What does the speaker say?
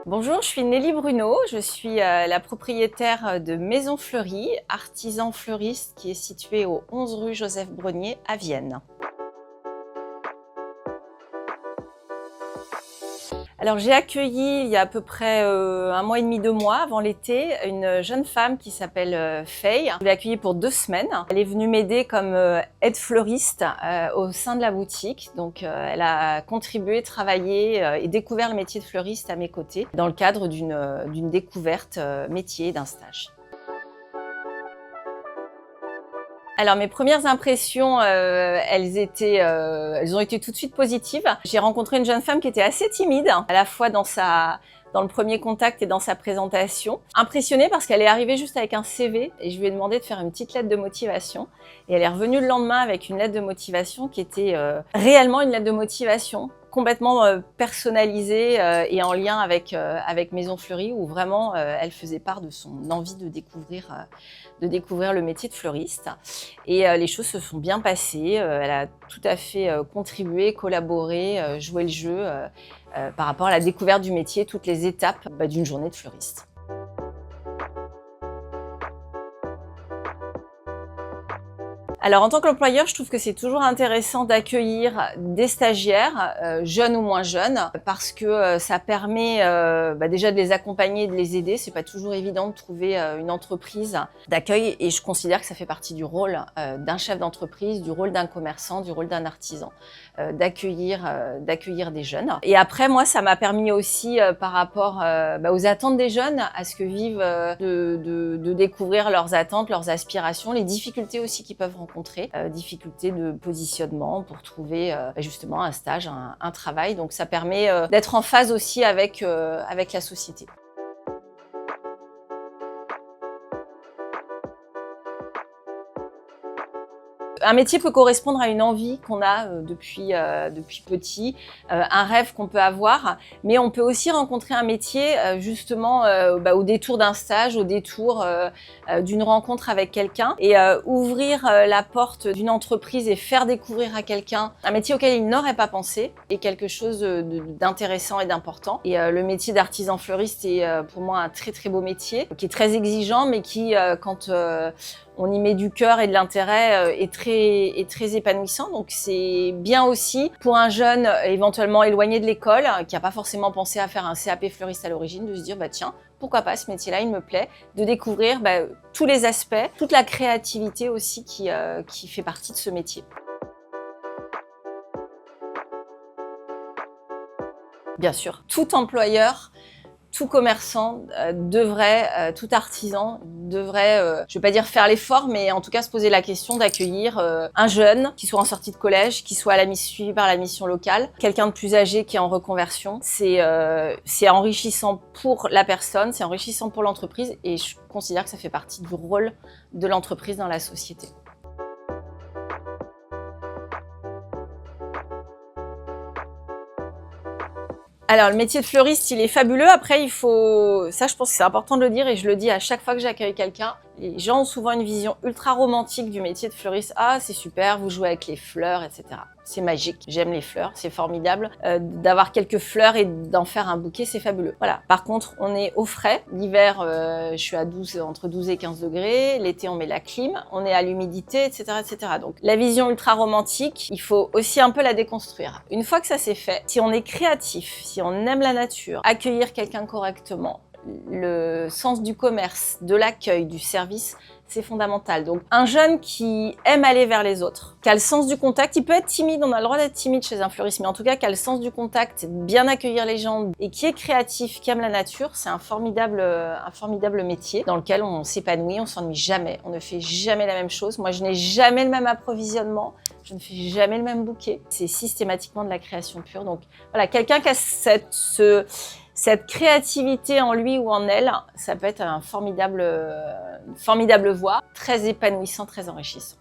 Bonjour, je suis Nelly Bruno, je suis la propriétaire de Maison Fleurie, artisan fleuriste qui est situé au 11 rue Joseph Brenier à Vienne. Alors j'ai accueilli il y a à peu près 1 mois et demi, 2 mois avant l'été, une jeune femme qui s'appelle Faye. Je l'ai accueillie pour 2 semaines. Elle est venue m'aider comme aide fleuriste au sein de la boutique. Donc elle a contribué, travaillé et découvert le métier de fleuriste à mes côtés dans le cadre d'une découverte métier d'un stage. Alors mes premières impressions, elles ont été tout de suite positives. J'ai rencontré une jeune femme qui était assez timide, à la fois dans le premier contact et dans sa présentation. Impressionnée parce qu'elle est arrivée juste avec un CV et je lui ai demandé de faire une petite lettre de motivation. Et elle est revenue le lendemain avec une lettre de motivation qui était réellement une lettre de motivation, complètement personnalisée et en lien avec Maison Fleurie, où vraiment elle faisait part de son envie de découvrir le métier de fleuriste. Et les choses se sont bien passées. Elle a tout à fait contribué, collaboré, joué le jeu par rapport à la découverte du métier, toutes les étapes d'une journée de fleuriste. Alors en tant qu'employeur, je trouve que c'est toujours intéressant d'accueillir des stagiaires, jeunes ou moins jeunes, parce que ça permet déjà de les accompagner et de les aider. C'est pas toujours évident de trouver une entreprise d'accueil et je considère que ça fait partie du rôle d'un chef d'entreprise, du rôle d'un commerçant, du rôle d'un artisan, d'accueillir des jeunes. Et après, moi, ça m'a permis aussi par rapport aux attentes des jeunes, à ce que vivent, de découvrir leurs attentes, leurs aspirations, les difficultés aussi qu'ils peuvent rencontrer. Difficultés de positionnement pour trouver justement un stage, un travail. Donc ça permet d'être en phase aussi avec la société. Un métier peut correspondre à une envie qu'on a depuis petit, un rêve qu'on peut avoir, mais on peut aussi rencontrer un métier justement au détour d'un stage, au détour d'une rencontre avec quelqu'un et ouvrir la porte d'une entreprise et faire découvrir à quelqu'un un métier auquel il n'aurait pas pensé est quelque chose d'intéressant et d'important. Et le métier d'artisan fleuriste est pour moi un très très beau métier qui est très exigeant mais qui quand on y met du cœur et de l'intérêt est très épanouissant. Donc c'est bien aussi pour un jeune éventuellement éloigné de l'école, qui n'a pas forcément pensé à faire un CAP fleuriste à l'origine, de se dire tiens, pourquoi pas, ce métier-là, il me plaît, de découvrir tous les aspects, toute la créativité aussi qui fait partie de ce métier. Bien sûr, tout employeur, tout commerçant tout artisan devrait, je ne vais pas dire faire l'effort, mais en tout cas se poser la question d'accueillir un jeune qui soit en sortie de collège, qui soit suivi par la mission locale, quelqu'un de plus âgé qui est en reconversion. C'est enrichissant pour la personne, c'est enrichissant pour l'entreprise et je considère que ça fait partie du rôle de l'entreprise dans la société. Alors, le métier de fleuriste, il est fabuleux. Après, ça, je pense que c'est important de le dire et je le dis à chaque fois que j'accueille quelqu'un. Les gens ont souvent une vision ultra romantique du métier de fleuriste. Ah, c'est super, vous jouez avec les fleurs, etc. C'est magique. J'aime les fleurs, c'est formidable. D'avoir quelques fleurs et d'en faire un bouquet, c'est fabuleux. Voilà. Par contre, on est au frais. L'hiver, je suis à entre 12 et 15 degrés. L'été, on met la clim. On est à l'humidité, etc., etc. Donc, la vision ultra romantique, il faut aussi un peu la déconstruire. Une fois que ça c'est fait, si on est créatif, si on aime la nature, accueillir quelqu'un correctement, le sens du commerce, de l'accueil, du service, c'est fondamental. Donc un jeune qui aime aller vers les autres, qui a le sens du contact, il peut être timide, on a le droit d'être timide chez un fleuriste, mais en tout cas qui a le sens du contact, bien accueillir les gens et qui est créatif, qui aime la nature, c'est un formidable métier dans lequel on s'épanouit, on s'ennuie jamais, on ne fait jamais la même chose. Moi je n'ai jamais le même approvisionnement, je ne fais jamais le même bouquet. C'est systématiquement de la création pure. Donc voilà, quelqu'un qui a cette créativité en lui ou en elle, ça peut être une formidable voie, très épanouissant, très enrichissant.